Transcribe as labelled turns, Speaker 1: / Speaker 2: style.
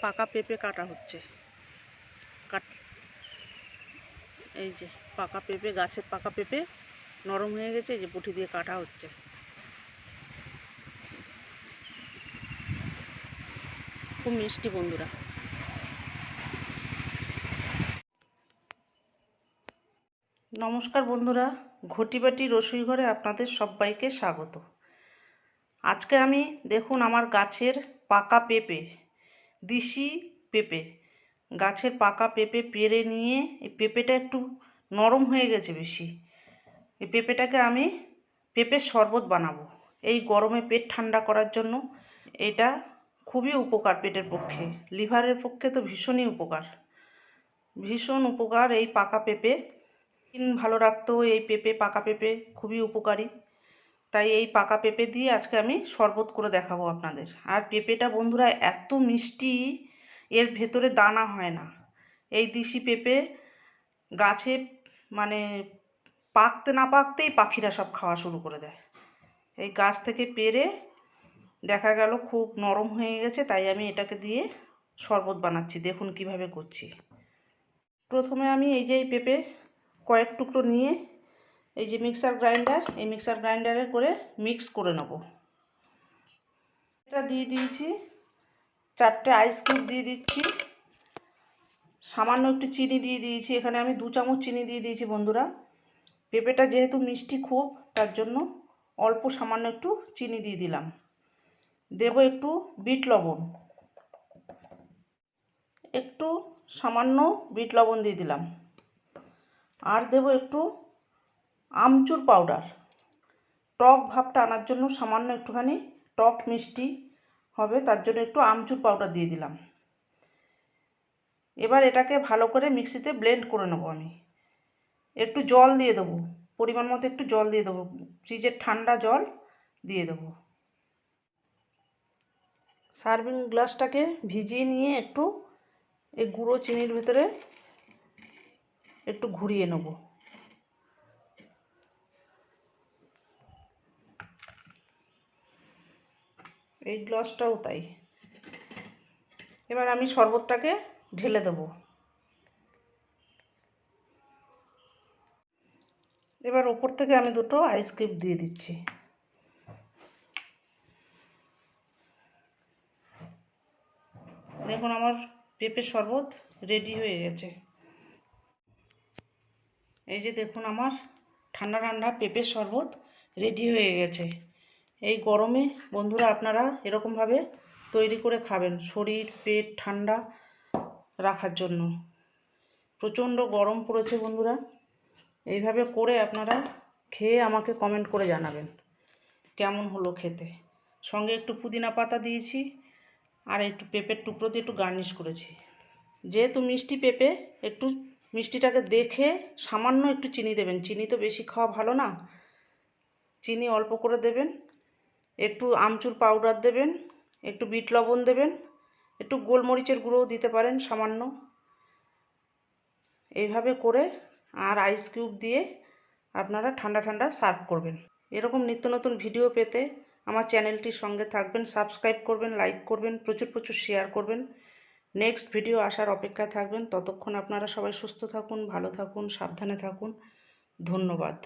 Speaker 1: পাকা পেঁপে কাটা হচ্ছে। এই যে পাকা পেঁপে, গাছের পাকা পেঁপে নরম হয়ে গেছে, এই যে বটি দিয়ে কাটা হচ্ছে। খুব মিষ্টি বন্ধুরা। নমস্কার বন্ধুরা, ঘটি বাটি রসুই ঘরে আপনাদের সবাইকে স্বাগত। আজকে আমি দেখুন আমার গাছের পাকা পেঁপে, দেশি পেঁপে, গাছের পাকা পেঁপে পেড়ে নিয়ে এই পেঁপেটা একটু নরম হয়ে গেছে বেশি। এই পেঁপেটাকে আমি পেঁপের শরবত বানাবো এই গরমে পেট ঠান্ডা করার জন্য। এটা খুবই উপকার পেটের পক্ষে, লিভারের পক্ষে তো ভীষণই উপকার, ভীষণ উপকার এই পাকা পেঁপে। ভালো রাখতো এই পেঁপে, পাকা পেঁপে খুবই উপকারী। তাই এই পাকা পেঁপে দিয়ে আজকে আমি শরবত করে দেখাবো আপনাদের। আর পেঁপেটা বন্ধুরা এত মিষ্টি, এর ভেতরে দানা হয় না। এই দেশি পেঁপে গাছে মানে পাকতে না পাকতেই পাখিরা সব খাওয়া শুরু করে দেয়। এই গাছ থেকে পেড়ে দেখা গেল খুব নরম হয়ে গেছে, তাই আমি এটাকে দিয়ে শরবত বানাচ্ছি। দেখুন কিভাবে করছি। প্রথমে আমি এই যে এই পেঁপে কয়েক টুকরো নিয়ে এই যে মিক্সার গ্রাইন্ডার, এই মিক্সার গ্রাইন্ডারে করে মিক্স করে নেব। এটা দিয়ে দিয়েছি, 4টে আইস কিউব দিয়ে দিচ্ছি, সামান্য একটু চিনি দিয়ে দিয়েছি। এখানে আমি 2 চামচ চিনি দিয়ে দিয়েছি বন্ধুরা। পেঁপেটা যেহেতু মিষ্টি খুব, তার জন্য অল্প সামান্য একটু চিনি দিয়ে দিলাম। দেব একটু বিট লবণ, একটু সামান্য বিট লবণ দিয়ে দিলাম। আর দেব একটু আমচুর পাউডার, টক ভাবটা আনার জন্য, সামান্য একটুখানি টক মিষ্টি হবে তার জন্য একটু আমচুর পাউডার দিয়ে দিলাম। এবার এটাকে ভালো করে মিক্সিতে ব্লেন্ড করে নেবো আমি। একটু জল দিয়ে দেবো, পরিমাণ মতো একটু জল দিয়ে দেবো, ফ্রিজের ঠান্ডা জল দিয়ে দেবো। সার্ভিং গ্লাসটাকে ভিজিয়ে নিয়ে একটু এই গুঁড়ো চিনির ভেতরে একটু ঘুরিয়ে নেব। এই গ্লাসটাও তাই। এবার আমি শরবতটাকে ঢেলে দেব। এবার ওপর থেকে আমি 2টো আইস কিউব দিয়ে দিচ্ছি। দেখুন আমার পেঁপের শরবত রেডি হয়ে গেছে। এই যে দেখুন আমার ঠান্ডা ঠান্ডা পেঁপের শরবত রেডি হয়ে গেছে। এই গরমে বন্ধুরা আপনারা এরকমভাবে তৈরি করে খাবেন, শরীর পেট ঠান্ডা রাখার জন্য। প্রচণ্ড গরম পড়েছে বন্ধুরা, এইভাবে করে আপনারা খেয়ে আমাকে কমেন্ট করে জানাবেন কেমন হলো খেতে। সঙ্গে একটু পুদিনা পাতা দিয়েছি, আর একটু পেঁপের টুকরো দিয়ে একটু গার্নিশ করেছি। যেহেতু মিষ্টি পেঁপে, একটু মিষ্টিটাকে দেখে সামান্য একটু চিনি দেবেন। চিনি তো বেশি খাওয়া ভালো না, চিনি অল্প করে দেবেন। একটু আমচুর পাউডার দেবেন, একটু বিট লবণ দেবেন, একটু গোলমরিচের গুঁড়োও দিতে পারেন সামান্য। এইভাবে করে আর আইস কিউব দিয়ে আপনারা ঠান্ডা ঠান্ডা সার্ভ করবেন। এরকম নিত্য নতুন ভিডিও পেতে আমার চ্যানেলটির সঙ্গে থাকবেন, সাবস্ক্রাইব করবেন, লাইক করবেন, প্রচুর প্রচুর শেয়ার করবেন। নেক্সট ভিডিও আসার অপেক্ষায় থাকবেন। ততক্ষণ আপনারা সবাই সুস্থ থাকুন, ভালো থাকুন, সাবধানে থাকুন। ধন্যবাদ।